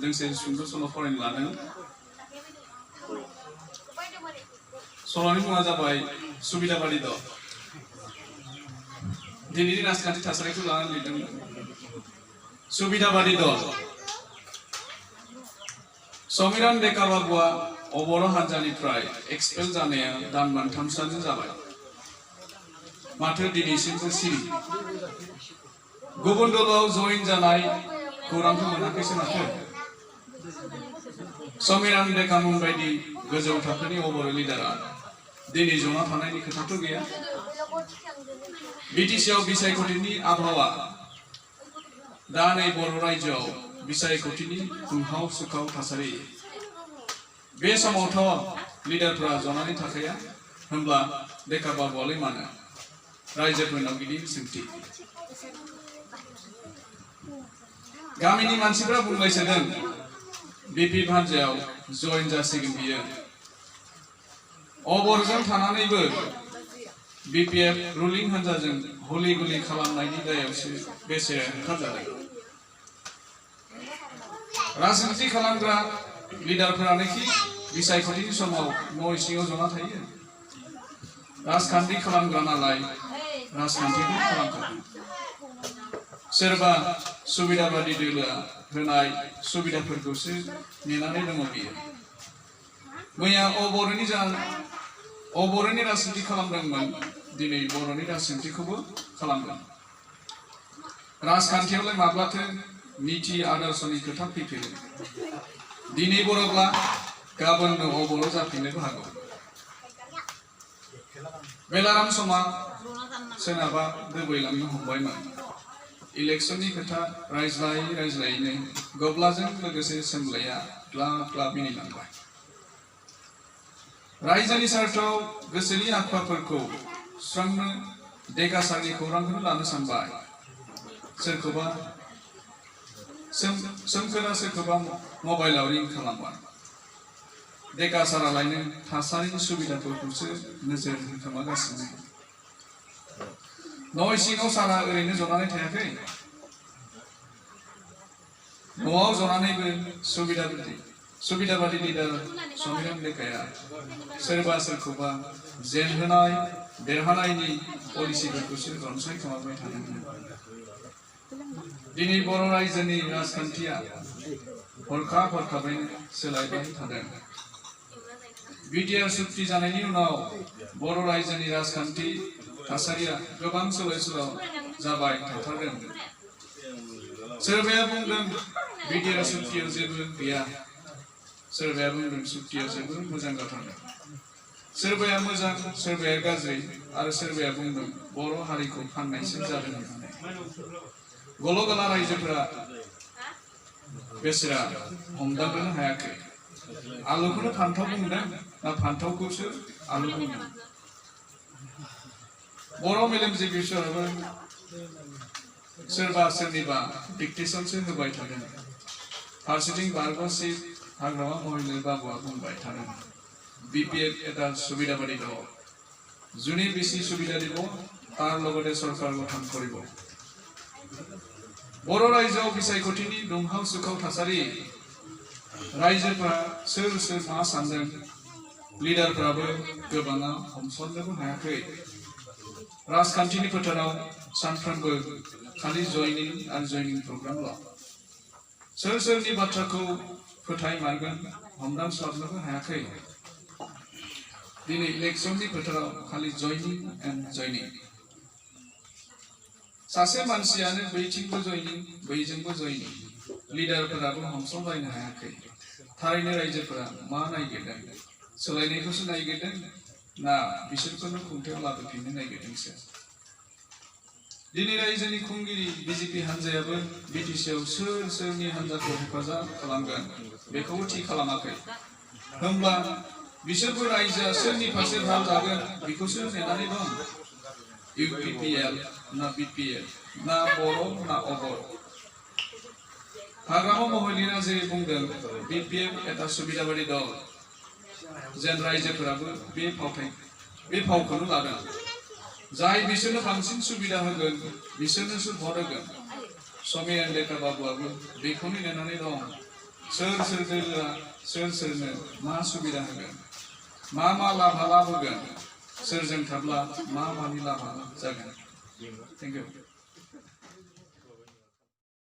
दोंसे सुंद' सल' फरायनो लादों। सल'नि मुङा जाबाय सुबिदाबादि दल। दिनैनि राजखान्थि थासारिखौ लानानै लिरदों। सुबिदाबादि दल। समिरान डेका बाबुआ अबर' हान्जानिफ्राय एक्सपेल जानाया दान मोनथामसोआनो जाबाय। माथो दिनैसिमबो सिरि। गुबुन दलाव जइन जानाय खौरांखौ मोनाखैसो माथो। समिरान डेकामोन बायदि गोजौ थाखोनि अबर' लिडारा दिनै जना थानायनि खोथाथ' गैया। बिटिसिआव बिसायख'थिनि आबहावा। दा नै बर' रायजोआव बिसायख'थिनि दुंहाव सुखाव थासारि। बे समावथ' लिडारफ्रा जनानै थाखाया, होमब्ला डेका बाबुआलाय मानो? रायजोफोरनाव गिदिर सोंथि। गामिनि मानसिफ्रा बुंलायसोदों बिपि हान्जायाव जइन जासिगोन बियो। अबरजों थानानैबो बिपिएफ रुलिं हान्जाजों हलि गुलि खालामनायनि दायावसो बेसे ओंखारजादों। राजनिति खालामग्रा लिडारफोरानोखि बिसायख'थिनि समाव न' सिङाव जना थायो। राजखान्थि खालामग्रा नालाय राजखान्थिखौ खालामखागोन। सोरबा सुबिदाबादि दोलोआ होनाय सुबिदाफोरखौसो नेनानै दङ बियो। मैया अबर'नि राजनिति खालामदोंमोन, दिनै बर'नि राजनितिखौबो खालामगोन। राजखान्थियावलाय माब्लाथो नीति आदर्शनि खोथा फैफेरो। दिनै बर'ब्ला गाबोननो अबर' जाफिननोबो हागौ। बेलाराम समा सोरनाबा दोबैलांनो हमबायमोन। इलेक्शननि खोथा रायज्लायैनो गब्लाजों लोगोसे सोमलाया ग्लाब ग्लाब मिनिलांबाय। रायजोनि सार्थाव गोसोनि आखुवाफोरखौ सुस्रांनो डेका सारनि खौरांखौनो लानो सानबाय। सोरखौबा सोमखोरा सोरखौबा मबाइलाव रिं खालामबाय। डेका सारालायनो थासारिनि सुबिदाफोरखौसो नोजोर होखोमागासिनो। न' सिङाव सारा ओरैनो जनानै थायाखै। न'आव जनानैबो सुबिदाबादि लिडार समिरान डेकाया सोरबा सोरखौबा जेनहोनाय देरहानायनि पलिसिफोरखौसो रनसायखोमाबाय थादोंमोन। दिनै बर' रायजोनि राजखान्थिया हरखाबैनो सोलायबाय थादों। बिटिआर सुक्ति जानायनि उनाव बर' रायजोनि राजखान्थि थासारिया गोबां सोलाय सोल' जाबाय थाथारदों। सोरबाया बुंदों बिटिआर सुक्तियाव जेबो गैया, सोरबाया बुंदों सुक्तिया जोबोद मोजां जाथारदों। सोरबाया मोजां, सोरबाया गाज्रि, आरो सोरबाया बुंदों बर' हारिखौ फाननायसो जादों होननानै। गल' गला रायजोफोरा बेसेरा हमदांनो हायाखै। आलुखौनो फान्थाव बुंदों ना फान्थावखौसो आलु बुंदों। बर' मेलेमजिबिफोराबो सोरबा सोरनिबा डिक्टेसनसो होबाय थादों। फारसेथिं बारग'सि हाग्रामा महिला बाबुआ बुंबाय थादों বিপিএফ এটা সুবিধাবাদী দল। যোনে বেছি সুবিধা দিব তাৰ লগতে চৰকাৰ গঠন কৰিব। बर' रायजोआव बिसायख'थिनि दुंहाव सुखाव थासारि। रायजोफोरा सोर मा सानदों, लिडारफोराबो गोबाङा हमस्लाबनोबो हायाखै। राजखान्थिनि फोथाराव सानफ्रोमबो खालि जयनिं प्रग्रामल'। सोरनि बाथ्राखौ फोथायमारगोन हमदांस्लाबनोबो हायाखै। दिनै इलेक्शननि फोथाराव खालि जयनिं। सासे मानसियानो बैथिंबो जयनिं बैजोंबो जयनिं। लिडारफोराबो हमस्लाबलायनो हायाखै। थारैनो रायजोफोरा मा नायगिरदों? सोलायनायखौसो नायगिरदों ना बिसोरखौनो खुंथायाव लाबोफिननो नायगिरदोंसो? दिनै रायजोनि खुंगिरि बिजेपि हान्जायाबो बिटिसिआव सोरनि हान्जाखौ हेफाजाब खालामगोन बेखौबो थि खालामाखै। होमब्ला बिसोरबो रायजोआ सोरनि फारसे भाल जागोन बेखौसो नेनानै दं। इउपिपिएल ना बिपिएल, ना बर' ना अबर। हाग्रामा महिलाया जेरै बुंदों बिपिएफ এটা सुबिदाबादि दल। जेन रायजोफोराबो बे फावखौनो लादों। जाय बिसोरनो बांसिन सुबिदा होगोन बिसोरनोसो भट होगोन। समिरान डेका बाबुआबो बेखौनो नेनानै दं। सोर दोलोआ सोरनो मा सुबिदा होगोन, मा लाभा लाबोगोन, सोरजों थाब्ला मानि लाभा जागोन। Thank you.